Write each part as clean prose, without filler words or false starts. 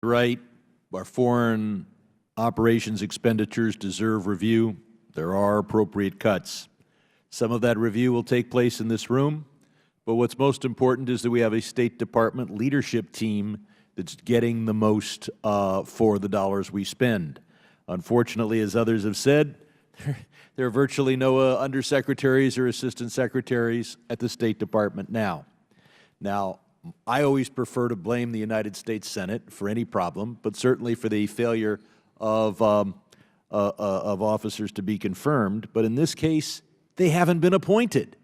Right, our foreign operations expenditures deserve review. There are appropriate cuts. Some of that review will take place in this room, but what's most important is that we have a State Department leadership team that's getting the most for the dollars we spend. Unfortunately, as others have said, there are virtually no undersecretaries or assistant secretaries at the State Department now. Now, I always prefer to blame the United States Senate for any problem, but certainly for the failure of officers to be confirmed. But in this case, they haven't been appointed.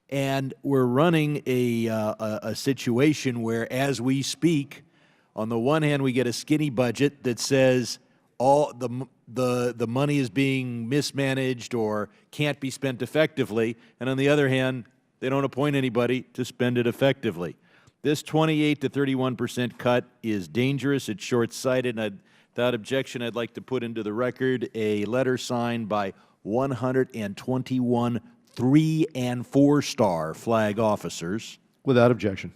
And we're running a situation where, as we speak, on the one hand, we get a skinny budget that says all the money is being mismanaged or can't be spent effectively, and on the other hand, they don't appoint anybody to spend it effectively. This 28 to 31% cut is dangerous. It's short-sighted, and without objection, I'd like to put into the record a letter signed by 121 3- and 4-star flag officers. Without objection.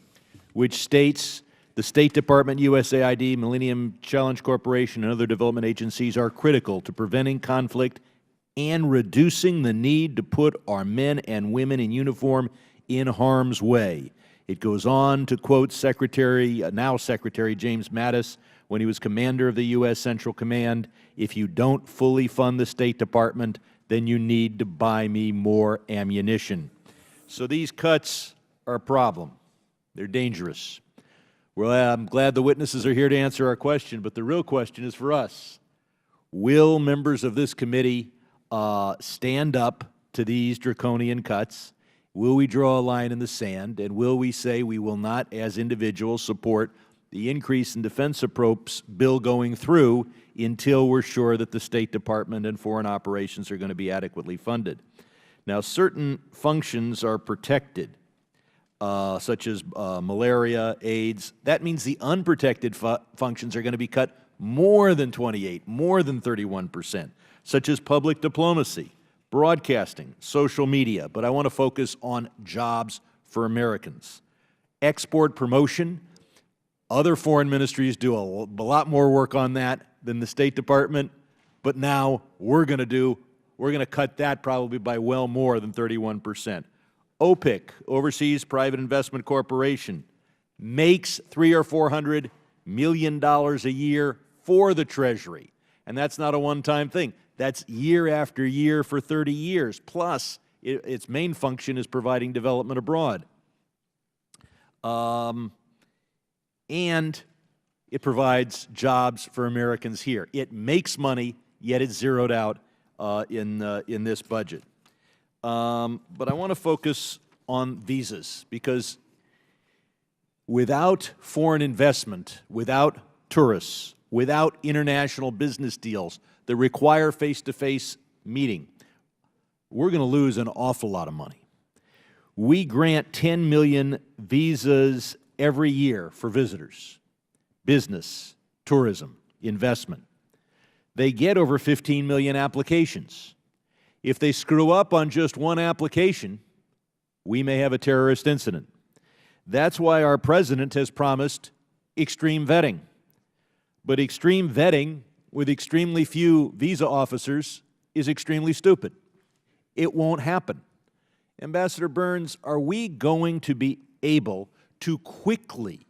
Which states the State Department, USAID, Millennium Challenge Corporation, and other development agencies are critical to preventing conflict and reducing the need to put our men and women in uniform in harm's way. It goes on to quote now Secretary James Mattis when he was commander of the U.S. Central Command, "If you don't fully fund the State Department, then you need to buy me more ammunition." So these cuts are a problem. They're dangerous. Well, I'm glad the witnesses are here to answer our question, but the real question is for us. Will members of this committee stand up to these draconian cuts? Will we draw a line in the sand, and will we say we will not, as individuals, support the increase in defense appropriations bill going through until we're sure that the State Department and foreign operations are going to be adequately funded? Now, certain functions are protected, such as malaria, AIDS. That means the unprotected functions are going to be cut more than 28, more than 31%, such as public diplomacy, broadcasting, social media, but I want to focus on jobs for Americans. Export promotion, other foreign ministries do a lot more work on that than the State Department, but now we're going to cut that probably by well more than 31%. OPIC, Overseas Private Investment Corporation, makes $300 or $400 million a year for the Treasury, and that's not a one-time thing. That's year after year for 30 years. Plus, its main function is providing development abroad. And it provides jobs for Americans here. It makes money, yet it's zeroed out in this budget. But I want to focus on visas, because without foreign investment, without tourists, without international business deals that require face-to-face meeting, we're going to lose an awful lot of money. We grant 10 million visas every year for visitors, business, tourism, investment. They get over 15 million applications. If they screw up on just one application, we may have a terrorist incident. That's why our president has promised extreme vetting. But extreme vetting with extremely few visa officers is extremely stupid. It won't happen. Ambassador Burns, are we going to be able to quickly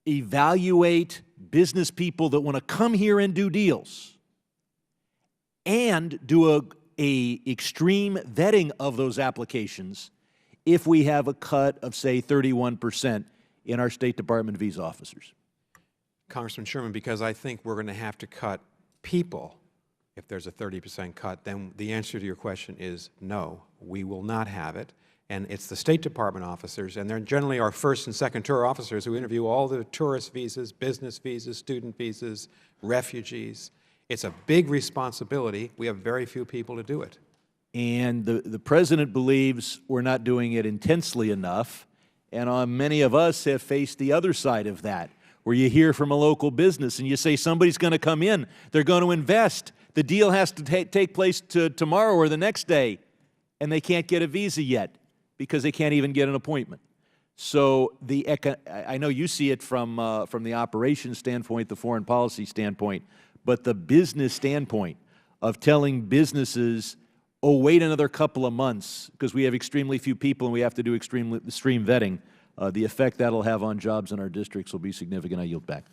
evaluate business people that want to come here and do deals and do a extreme vetting of those applications if we have a cut of, say, 31% in our State Department visa officers? Congressman Sherman, because I think we're going to have to cut people if there's a 30% cut, then the answer to your question is no, we will not have it. And it's the State Department officers, and they're generally our first and second tour officers who interview all the tourist visas, business visas, student visas, refugees. It's a big responsibility. We have very few people to do it. And the President believes we're not doing it intensely enough, and many of us have faced the other side of that, where you hear from a local business and you say somebody's going to come in, they're going to invest, the deal has to take place tomorrow or the next day, and they can't get a visa yet because they can't even get an appointment. So I know you see it from the operations standpoint, the foreign policy standpoint, but the business standpoint of telling businesses, oh, wait another couple of months because we have extremely few people and we have to do extreme vetting, the effect that'll have on jobs in our districts will be significant. I yield back.